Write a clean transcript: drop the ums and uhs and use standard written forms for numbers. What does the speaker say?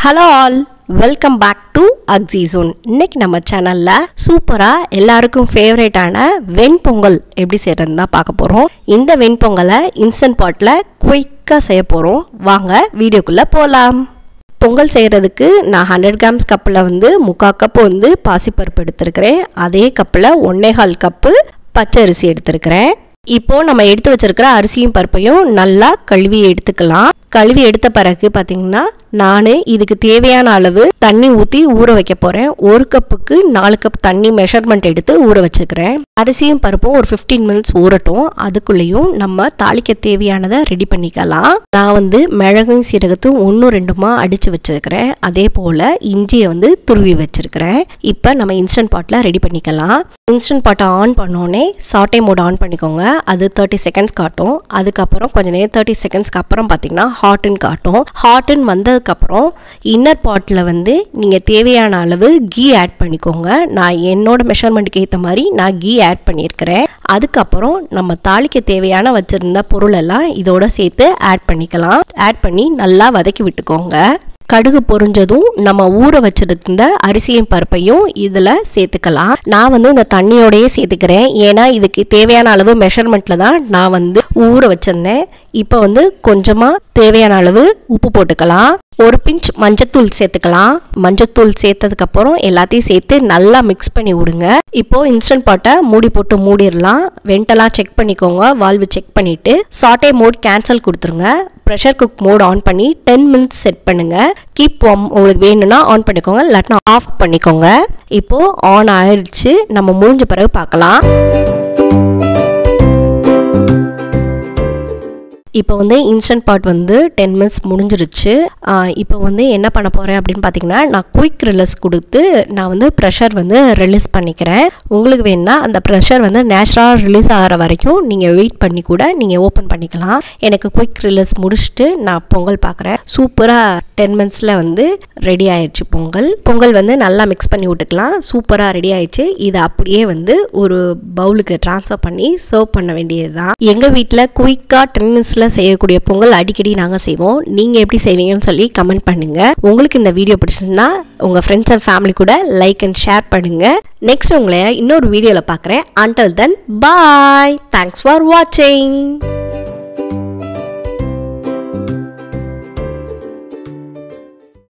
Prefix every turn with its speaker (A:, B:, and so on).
A: Hello all, welcome back to Axizone. இன்னைக்கு நம்ம சேனல்ல சூப்பரா எல்லாருக்கும் ஃபேவரட்டான வெண்பொங்கல் எப்படி செய்யறதுன்னு தான் பார்க்க போறோம். இந்த வெண்பொங்கலை இன்ஸ்டன்ட் பாட்ல குயிக்கா செய்ய போறோம். வாங்க வீடியோக்குள்ள போலாம். பொங்கல் செய்யறதுக்கு நான் 100 grams கப்பில் முக்கால் கப்பு பாசிப்பருப்பு எடுத்துருக்கிறேன். அதே கப்பில் 1.25 கப்பு பச்சரிசி எடுத்துருக்கிறேன். இப்போ நம்ம எடுத்து வச்சிருக்கிற அரிசியும் பருப்பையும் நல்லா கழுவி எடுத்துக்கலாம். கழுவி எடுத்த பிறகு பார்த்தீங்கன்னா நான் இதுக்கு தேவையான அளவு தண்ணி ஊற்றி ஊற வைக்க போகிறேன். 1 கப்புக்கு 4 கப் தண்ணி மெஷர்மெண்ட் எடுத்து ஊற வச்சுக்கிறேன். அரிசியும் பருப்பும் ஒரு 15 minutes ஊறட்டும். அதுக்குள்ளேயும் நம்ம தாளிக்க தேவையானதை ரெடி பண்ணிக்கலாம். நான் மிளகும் சீரகத்தும் 1-2 அடித்து வச்சுருக்கிறேன். அதே போல் இஞ்சியை துருவி வச்சுருக்கிறேன். இப்போ நம்ம இன்ஸ்டன்ட் பாட்டில் ரெடி பண்ணிக்கலாம். இன்ஸ்டன்ட் பாட்டை ஆன் பண்ணோடனே சாட்டே மோட் ஆன் பண்ணிக்கோங்க. அது 30 seconds காட்டும். அதுக்கப்புறம் கொஞ்சம் நேரம் 30 secondsக்கு அப்புறம் பார்த்தீங்கன்னா ஹாட்டுன்னு காட்டும். ஹாட்டுன்னு வந்ததுக்கப்புறம் இன்னர் பாட்டில் நீங்கள் தேவையான அளவு கீ ஆட் பண்ணிக்கோங்க. நான் என்னோட மெஷர்மெண்ட்டுக்கு ஏற்ற மாதிரி நான் கீ ஆட் பண்ணியிருக்கிறேன். அதுக்கப்புறம் நம்ம தாளிக்க தேவையான வச்சுருந்த பொருளெல்லாம் இதோட சேர்த்து ஆட் பண்ணிக்கலாம். ஆட் பண்ணி நல்லா வதக்கி விட்டுக்கோங்க. கடுகு பொரிஞ்சதும் நம்ம ஊற வச்சிருந்த அரிசியும் பருப்பையும் இதில் சேர்த்துக்கலாம். நான் இந்த தண்ணியோடையே சேர்த்துக்கிறேன். ஏன்னா இதுக்கு தேவையான அளவு மெஷர்மெண்ட்டில் தான் நான் ஊற வச்சிருந்தேன். இப்போ கொஞ்சமாக தேவையான அளவு உப்பு போட்டுக்கலாம். ஒரு பிஞ்ச் மஞ்சத்தூள் சேர்த்துக்கலாம். மஞ்சத்தூள் சேர்த்ததுக்கப்புறம் எல்லாத்தையும் சேர்த்து நல்லா மிக்ஸ் பண்ணி விடுங்க. இப்போ இன்ஸ்டன்ட் பாட்டை மூடி போட்டு மூடிடலாம். வெண்டெல்லாம் செக் பண்ணிக்கோங்க. வால்வு செக் பண்ணிவிட்டு சாட்டே மோட் கேன்சல் கொடுத்துருங்க. ப்ரெஷர் குக் மோட் ஆன் பண்ணி 10 minutes செட் பண்ணுங்க. கீப் வார்ம் உங்களுக்கு வேணும்னா ஆன் பண்ணிக்கோங்க, இல்லாட்டினா ஆஃப் பண்ணிக்கோங்க. இப்போ ஆன் ஆயிடுச்சு. நம்ம முடிஞ்ச பிறகு பார்க்கலாம். இப்போ இன்ஸ்டன்ட் பாட் 10 minutes முடிஞ்சிருச்சு. இப்போ என்ன பண்ண போகிறேன் அப்படின்னு பார்த்தீங்கன்னா நான் குயிக் ரிலீஸ் கொடுத்து நான் ப்ரெஷர் ரிலீஸ் பண்ணிக்கிறேன். உங்களுக்கு வேணுன்னா அந்த ப்ரெஷர் நேச்சுரலாக ரிலீஸ் ஆகிற வரைக்கும் நீங்கள் வெயிட் பண்ணி கூட நீங்கள் ஓப்பன் பண்ணிக்கலாம். எனக்கு குயிக் ரிலீஸ் முடிச்சுட்டு நான் பொங்கல் பார்க்குறேன். சூப்பராக 10 minutesல ரெடி ஆயிடுச்சு பொங்கல். பொங்கல் நல்லா மிக்ஸ் பண்ணி விட்டுக்கலாம். சூப்பராக ரெடி ஆயிடுச்சு. இதை அப்படியே ஒரு பவுலுக்கு ட்ரான்ஸ்ஃபர் பண்ணி சர்வ் பண்ண வேண்டியது தான். எங்கள் வீட்டில் குயிக்காக 10 minutesல செய்யக்கூடிய பொங்கல் அடிக்கடி நாங்கள் செய்வோம். நீங்கள் எப்படி செய்வீங்கன்னு சொல்லி கமெண்ட் பண்ணுங்க. உங்களுக்கு இந்த வீடியோ பிடிச்சிருந்தா உங்கள் ஃப்ரெண்ட்ஸ் அண்ட் ஃபேமிலி கூட லைக் அண்ட் ஷேர் பண்ணுங்க. நெக்ஸ்ட் உங்களை இன்னொரு வீடியோவில் பார்க்குறேன். Until then, bye. Thanks for watching.